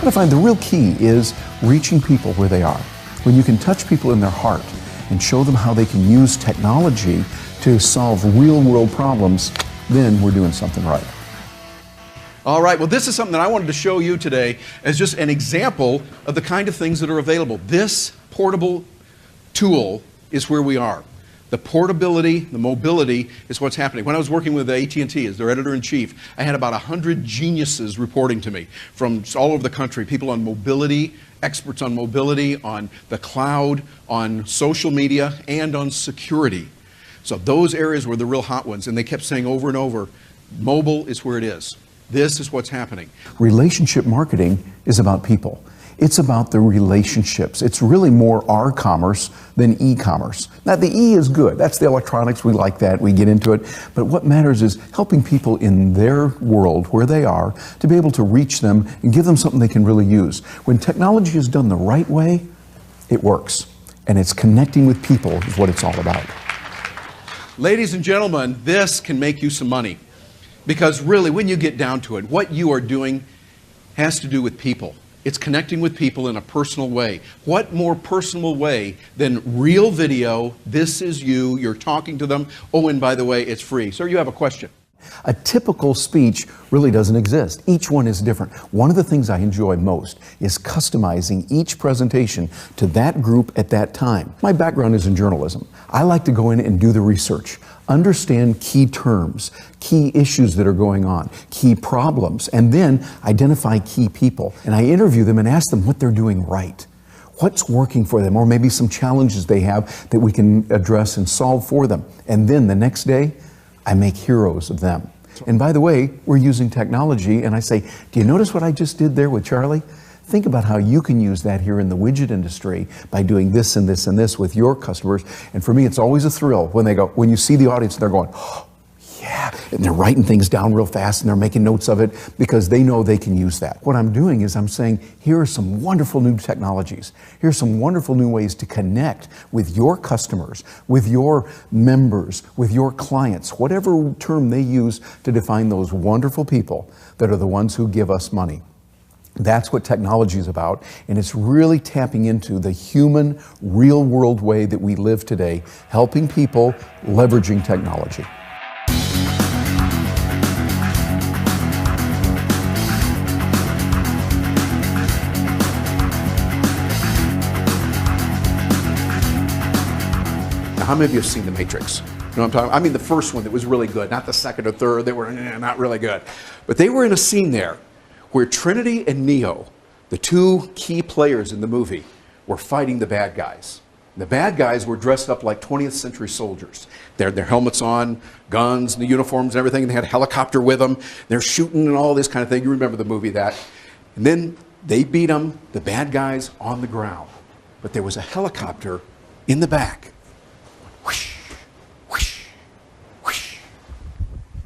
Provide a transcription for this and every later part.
I find the real key is reaching people where they are. When you can touch people in their heart and show them how they can use technology to solve real-world problems, then we're doing something right. All right, well, this is something that I wanted to show you today as just an example of the kind of things that are available. This portable tool is where we are. The portability, the mobility is what's happening. When I was working with AT&T as their editor-in-chief, I had about 100 geniuses reporting to me from all over the country, people on mobility, experts on mobility, on the cloud, on social media, and on security. So those areas were the real hot ones, and they kept saying over and over, mobile is where it is. This is what's happening. Relationship marketing is about people. It's about the relationships. It's really more R-commerce than e-commerce. Now, the E is good. That's the electronics. We like that. We get into it. But what matters is helping people in their world, where they are, to be able to reach them and give them something they can really use. When technology is done the right way, it works. And it's connecting with people is what it's all about. Ladies and gentlemen, this can make you some money. Because really, when you get down to it, what you are doing has to do with people. It's connecting with people in a personal way. What more personal way than real video? This is you, you're talking to them. Oh, and by the way, it's free. Sir, you have a question. A typical speech really doesn't exist. Each one is different. One of the things I enjoy most is customizing each presentation to that group at that time. My background is in journalism. I like to go in and do the research, understand key terms, key issues that are going on, key problems, and then identify key people. And I interview them and ask them what they're doing right. What's working for them, or maybe some challenges they have that we can address and solve for them. And then the next day, I make heroes of them. And by the way, we're using technology, and I say, do you notice what I just did there with Charlie? Think about how you can use that here in the widget industry by doing this and this and this with your customers. And for me, it's always a thrill when they go, when you see the audience, they're going, oh, yeah, and they're writing things down real fast and they're making notes of it because they know they can use that. What I'm doing is I'm saying, here are some wonderful new technologies. Here's some wonderful new ways to connect with your customers, with your members, with your clients, whatever term they use to define those wonderful people that are the ones who give us money. That's what technology is about, and it's really tapping into the human, real-world way that we live today, helping people leveraging technology. How many of you have seen The Matrix? You know what I'm talking about? I mean the first one that was really good, not the second or third. They were not really good. But they were in a scene there where Trinity and Neo, the two key players in the movie, were fighting the bad guys. The bad guys were dressed up like 20th century soldiers. They had their helmets on, guns, and the uniforms and everything, and they had a helicopter with them. They're shooting and all this kind of thing. You remember the movie, that. And then they beat them, the bad guys, on the ground. But there was a helicopter in the back. Whoosh, whoosh, whoosh.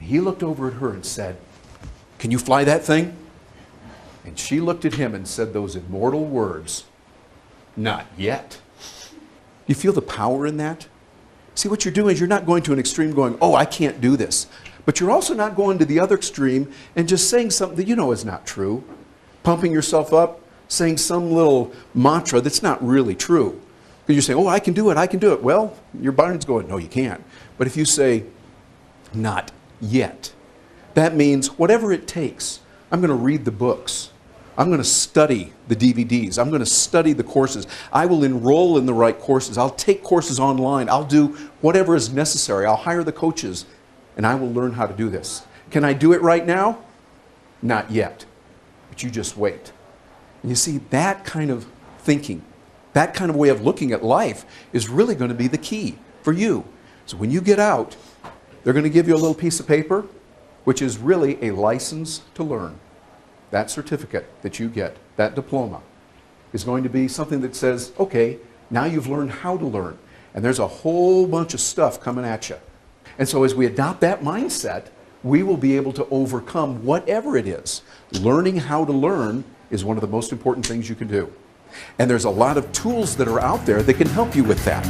He looked over at her and said, "Can you fly that thing?" And she looked at him and said those immortal words, "Not yet." You feel the power in that? See, what you're doing is you're not going to an extreme going, "Oh, I can't do this." But you're also not going to the other extreme and just saying something that you know is not true. Pumping yourself up, saying some little mantra that's not really true. Because you're saying, "Oh, I can do it, I can do it." Well, your body's going, "No, you can't." But if you say, "Not yet," that means whatever it takes. I'm going to read the books. I'm going to study the DVDs. I'm going to study the courses. I will enroll in the right courses. I'll take courses online. I'll do whatever is necessary. I'll hire the coaches, and I will learn how to do this. Can I do it right now? Not yet. But you just wait. And you see, that kind of thinking, that kind of way of looking at life is really going to be the key for you. So when you get out, they're going to give you a little piece of paper, which is really a license to learn. That certificate that you get, that diploma, is going to be something that says, okay, now you've learned how to learn. And there's a whole bunch of stuff coming at you. And so as we adopt that mindset, we will be able to overcome whatever it is. Learning how to learn is one of the most important things you can do. And there's a lot of tools that are out there that can help you with that.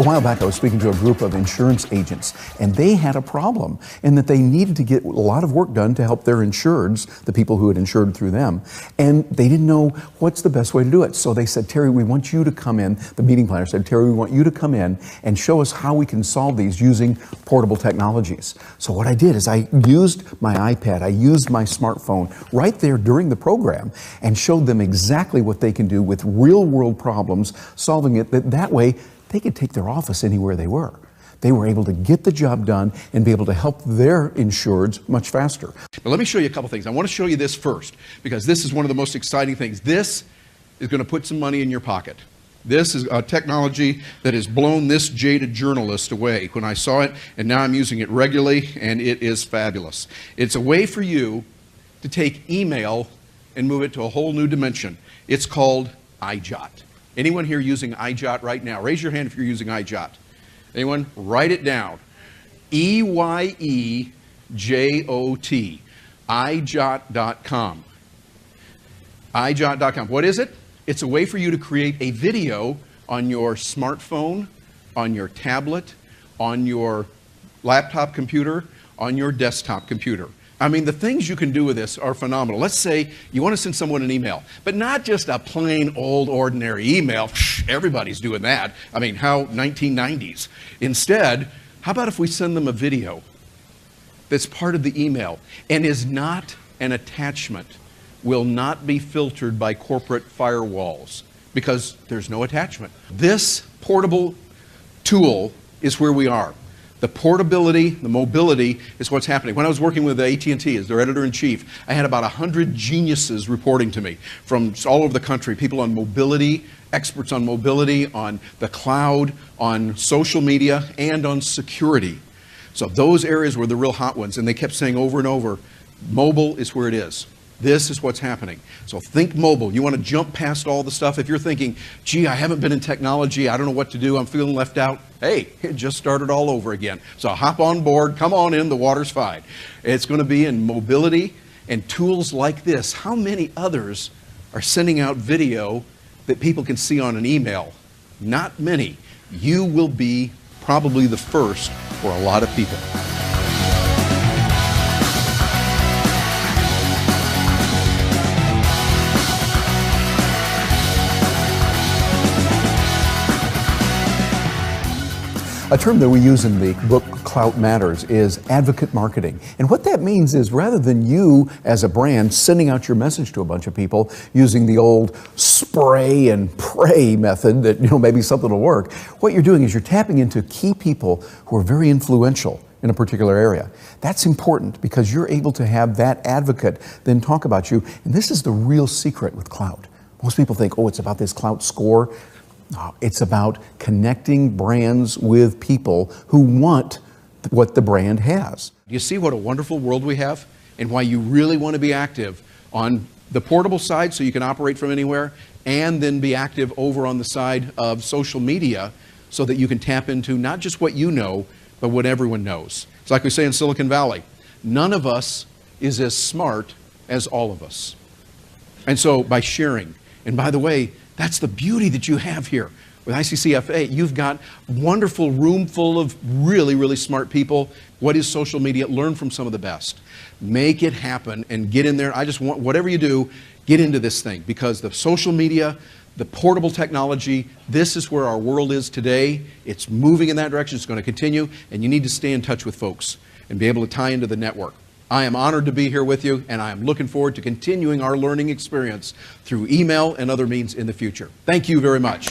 A while back, I was speaking to a group of insurance agents, and they had a problem in that they needed to get a lot of work done to help their insureds, the people who had insured through them, and they didn't know what's the best way to do it. So they said, Terry, we want you to come in. The meeting planner said, Terry, we want you to come in and show us how we can solve these using portable technologies. So what I did is I used my iPad, I used my smartphone right there during the program and showed them exactly what they can do with real-world problems, solving it. That way, they could take their office anywhere they were. They were able to get the job done and be able to help their insureds much faster. But let me show you a couple things. I want to show you this first, because this is one of the most exciting things. This is going to put some money in your pocket. This is a technology that has blown this jaded journalist away when I saw it, and now I'm using it regularly, and it is fabulous. It's a way for you to take email and move it to a whole new dimension. It's called iJot. Anyone here using iJot right now? Raise your hand if you're using iJot. Anyone? Write it down. EYEJOT. iJot.com. iJot.com. What is it? It's a way for you to create a video on your smartphone, on your tablet, on your laptop computer, on your desktop computer. I mean, the things you can do with this are phenomenal. Let's say you want to send someone an email, but not just a plain old ordinary email. Everybody's doing that. I mean, how 1990s. Instead, how about if we send them a video that's part of the email and is not an attachment, will not be filtered by corporate firewalls because there's no attachment. This portable tool is where we are. The portability, the mobility is what's happening. When I was working with AT&T as their editor-in-chief, I had about 100 geniuses reporting to me from all over the country, people on mobility, experts on mobility, on the cloud, on social media, and on security. So those areas were the real hot ones, and they kept saying over and over, mobile is where it is. This is what's happening. So think mobile. You want to jump past all the stuff. If you're thinking, gee, I haven't been in technology, I don't know what to do, I'm feeling left out. Hey, it just started all over again. So hop on board, come on in, the water's fine. It's going to be in mobility and tools like this. How many others are sending out video that people can see on an email? Not many. You will be probably the first for a lot of people. A term that we use in the book Clout Matters is advocate marketing. And what that means is rather than you as a brand sending out your message to a bunch of people using the old spray and pray method that maybe something will work, what you're doing is you're tapping into key people who are very influential in a particular area. That's important because you're able to have that advocate then talk about you. And this is the real secret with Clout. Most people think, oh, it's about this Clout score. No, it's about connecting brands with people who want what the brand has. You see what a wonderful world we have and why you really want to be active on the portable side so you can operate from anywhere, and then be active over on the side of social media so that you can tap into not just what you know, but what everyone knows. It's like we say in Silicon Valley, none of us is as smart as all of us. And so by sharing, and by the way, that's the beauty that you have here. With ICCFA, you've got a wonderful room full of really, really smart people. What is social media? Learn from some of the best. Make it happen and get in there. I just want, whatever you do, get into this thing, because the social media, the portable technology, this is where our world is today. It's moving in that direction. It's going to continue, and you need to stay in touch with folks and be able to tie into the network. I am honored to be here with you, and I am looking forward to continuing our learning experience through email and other means in the future. Thank you very much.